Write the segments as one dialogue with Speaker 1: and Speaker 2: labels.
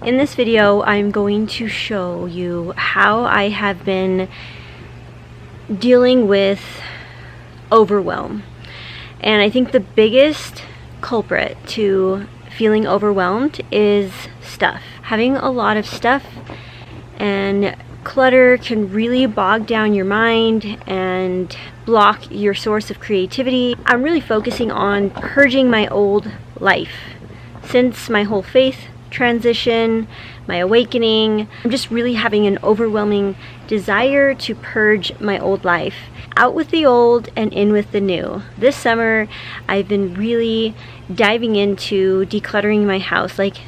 Speaker 1: In this video, I'm going to show you how I have been dealing with overwhelm. And I think the biggest culprit to feeling overwhelmed is stuff. Having a lot of stuff and clutter can really bog down your mind and block your source of creativity. I'm really focusing on purging my old life. Since my whole faith transition, my awakening, I'm just really having an overwhelming desire to purge my old life. Out with the old and in with the new. This summer, I've been really diving into decluttering my house, like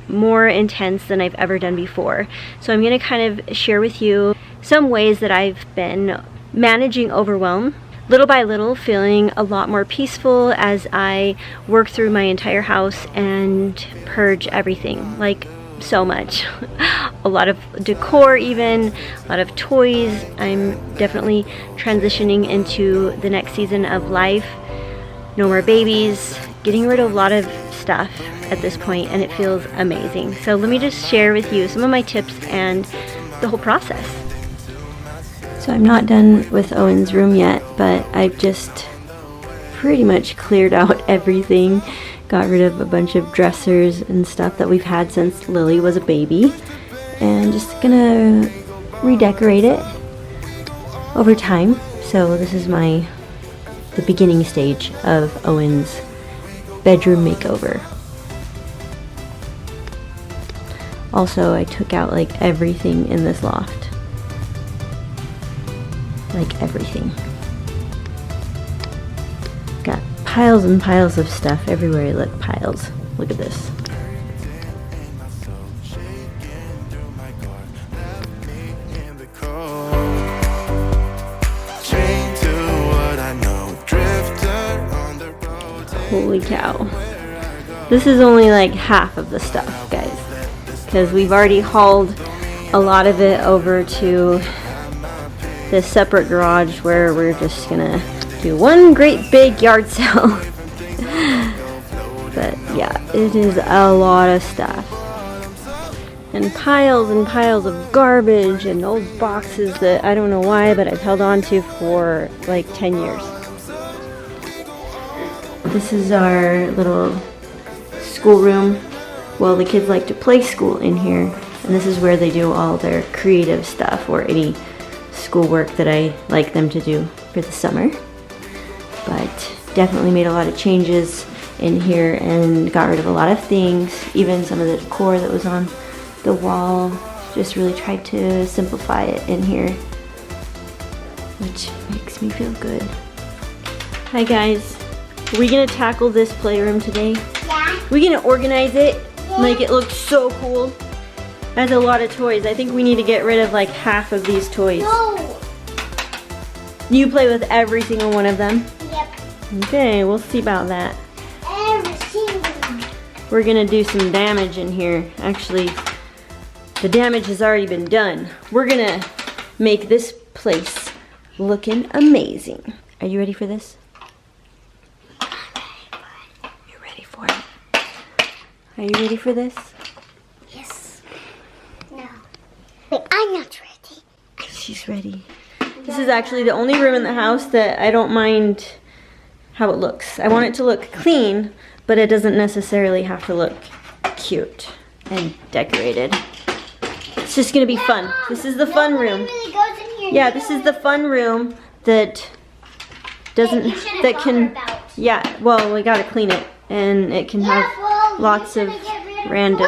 Speaker 1: more intense than I've ever done before. So I'm going to kind of share with you some ways that I've been managing overwhelm, little by little, feeling a lot more peaceful as I work through my entire house and purge everything, like so much. A lot of decor, even a lot of toys. I'm definitely transitioning into the next season of life. No more babies, getting rid of a lot of stuff at this point, and it feels amazing. So let me just share with you some of my tips and the whole process. So I'm not done with Owen's room yet, but I've just pretty much cleared out everything. Got rid of a bunch of dressers and stuff that we've had since Lily was a baby, and just gonna redecorate it over time. So this is the beginning stage of Owen's bedroom makeover. Also, I took out like everything in this loft. Like everything. Got piles and piles of stuff everywhere. Look, piles. Look at this. Holy cow. This is only like half of the stuff, guys, because we've already hauled a lot of it over to this separate garage where we're just gonna do one great big yard sale. But yeah, it is a lot of stuff. And piles of garbage and old boxes that I don't know why, but I've held on to for like 10 years. This is our little schoolroom. Well, the kids like to play school in here, and this is where they do all their creative stuff or any schoolwork that I like them to do for the summer. But definitely made a lot of changes in here and got rid of a lot of things, even some of the decor that was on the wall. Just really tried to simplify it in here, which makes me feel good. Hi guys. Are we gonna tackle this playroom today? Yeah. We're gonna organize it, make it look so cool. That's a lot of toys. I think we need to get rid of like half of these toys. No. You play with every single one of them? Yep. Okay, we'll see about that. Every single one. We're gonna do some damage in here. Actually, the damage has already been done. We're gonna make this place looking amazing. Are you ready for this? Are you ready for this?
Speaker 2: Yes. No. Wait, I'm not ready.
Speaker 1: She's ready. This is actually the only room in the house that I don't mind how it looks. I want it to look clean, but it doesn't necessarily have to look cute and decorated. It's just gonna be fun. This is the fun room.
Speaker 2: Really goes in here.
Speaker 1: Yeah, this is the fun room that doesn't, that can, yeah, well, we gotta clean it, and it can have lots of random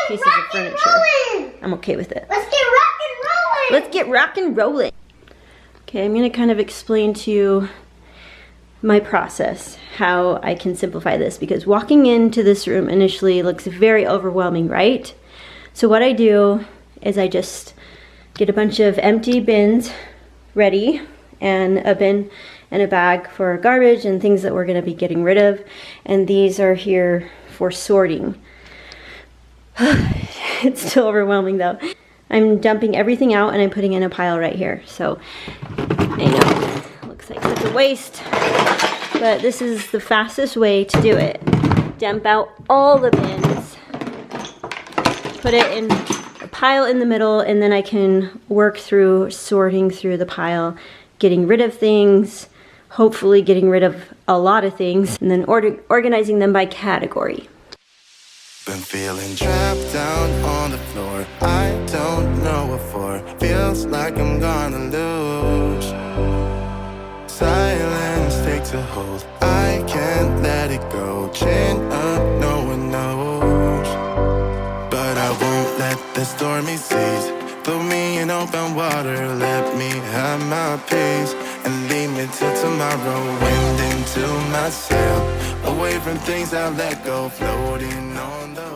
Speaker 1: pieces of furniture. I'm okay with it.
Speaker 2: Let's get rock and rolling.
Speaker 1: Let's get rock and rolling. Okay, I'm gonna kind of explain to you my process, how I can simplify this, because walking into this room initially looks very overwhelming, right? So what I do is I just get a bunch of empty bins ready, and a bin and a bag for garbage and things that we're gonna be getting rid of. And these are here for sorting. It's still overwhelming though. I'm dumping everything out and I'm putting in a pile right here. So I know, looks like such a waste, but this is the fastest way to do it. Dump out all the bins, put it in a pile in the middle, and then I can work through sorting through the pile, getting rid of things, hopefully getting rid of a lot of things, and then organizing them by category.
Speaker 3: Been feeling trapped down on the floor. I don't know what for. Feels like I'm gonna lose. Silence takes a hold. I can't let it go. Chain up, no one knows. But I won't let the stormy seas throw me in open water. Let me have my peace and leave me till tomorrow. Wind into my sail, away from things I let go, floating on the